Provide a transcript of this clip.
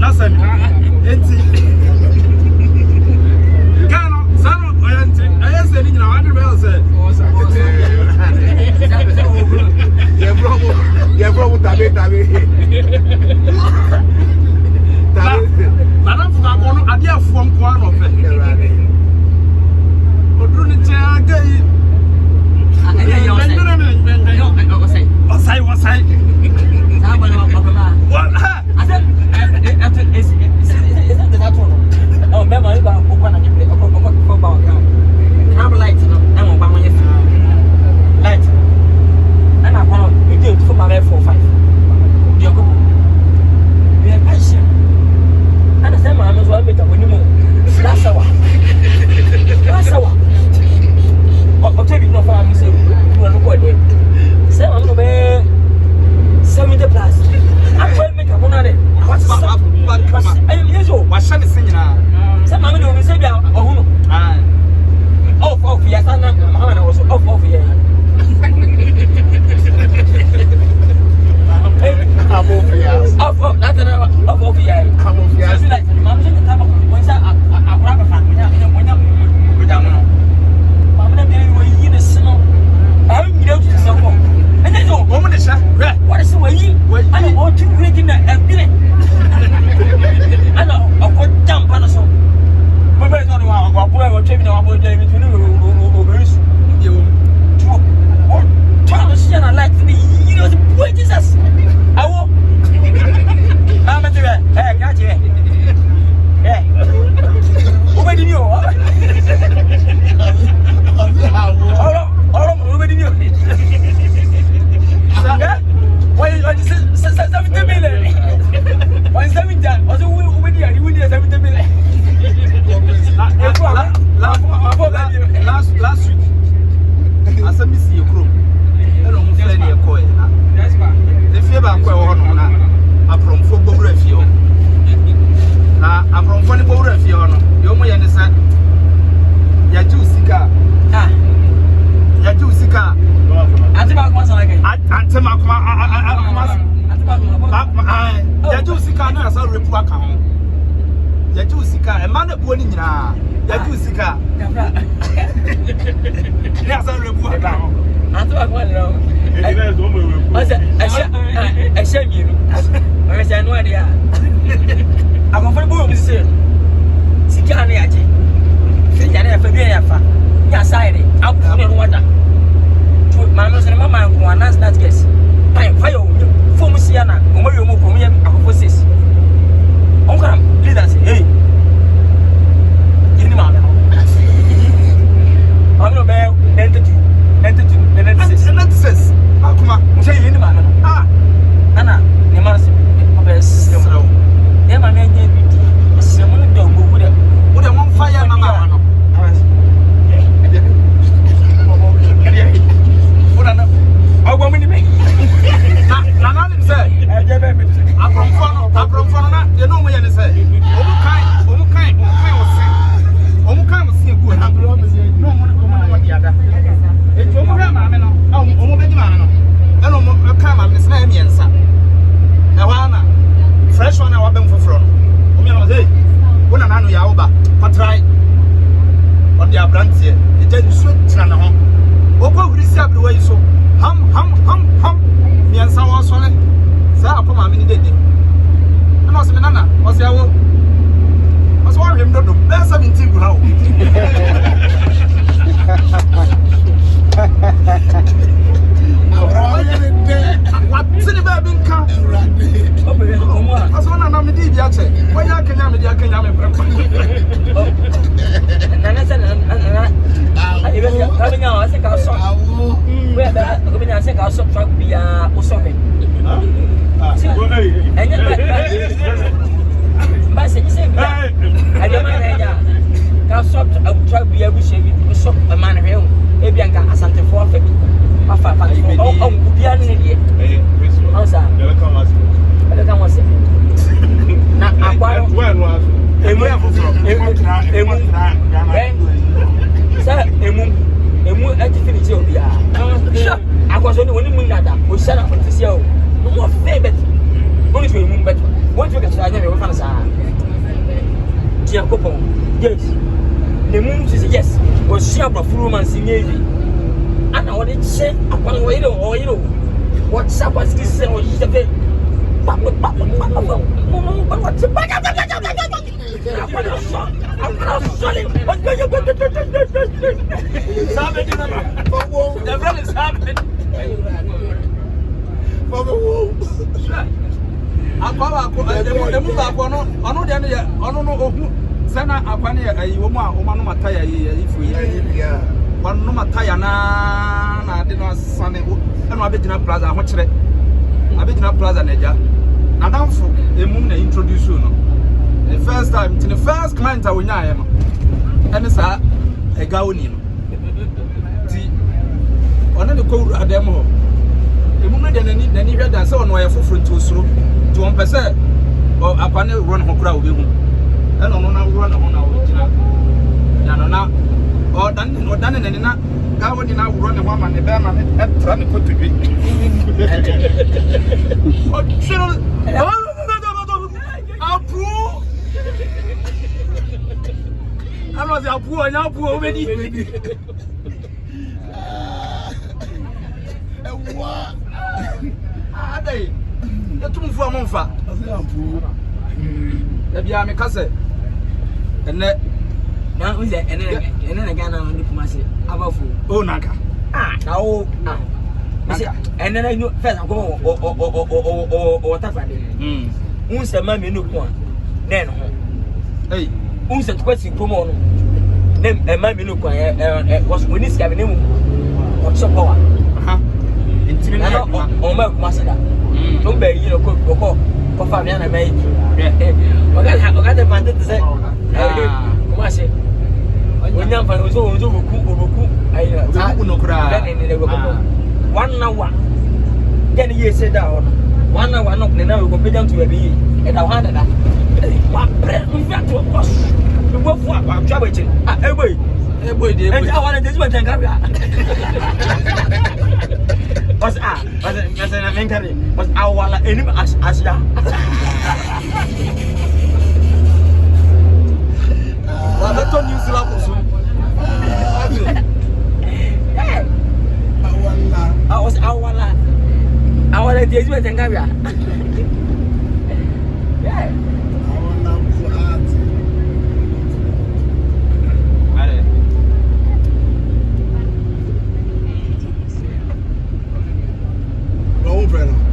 That's it. Kano, Sano, I said, you know, Andrew Bell said, yeah, bro, Tabe. Madam Fagono, I dear from one of it. What you can say, I never found a dear couple. Yes. The moon says yes, or she have a full romance in Navy. And I want to say, upon way or you know, what's up as this or is the bed. What's the back? I'm not sorry. What's going the brother is happening. For the wolves. The move up on Sana apani ayoma omanu mataya ifu ya wanu mataya na de no sane eno abegina plaza ho kire abegina plaza neja adamfo emu na introduce you no the first time the first client awonya aye no ene sa egawoni no ti ona ne ko adem ho emu no de nani hweda se ono ye foforo nti osuro ti won pese apani run ho kura obehu and on a run on our original. Yanona or done in na Gawin now run a woman, the bear man, and trying to put to drink. I was our poor now poor already. What are they? The two for Monfa. The Biame Casse. And now is it and then again on the Kumasi. Oh, Naka. Now, and then I know first go or Tafani. Who's the mammy look one? Then, hey, who's the question? Come on. Then a mammy look was when this cabin or some power. Intimate or Master. Don't be, you know, cook. Fabiana made okay, the bandit to say, come on, say, when young fellows over I no cry. 1 hour. Then you sit down 1 hour, not now we go down to a bee, and I wanted that. What bread we got to a cost. We go for I'm traveling. Everybody, and I wanted this one to carry. Was was our enemy as ya. Well, that's on you, Slav. I was our engagement in Gavia. Yeah. Brother.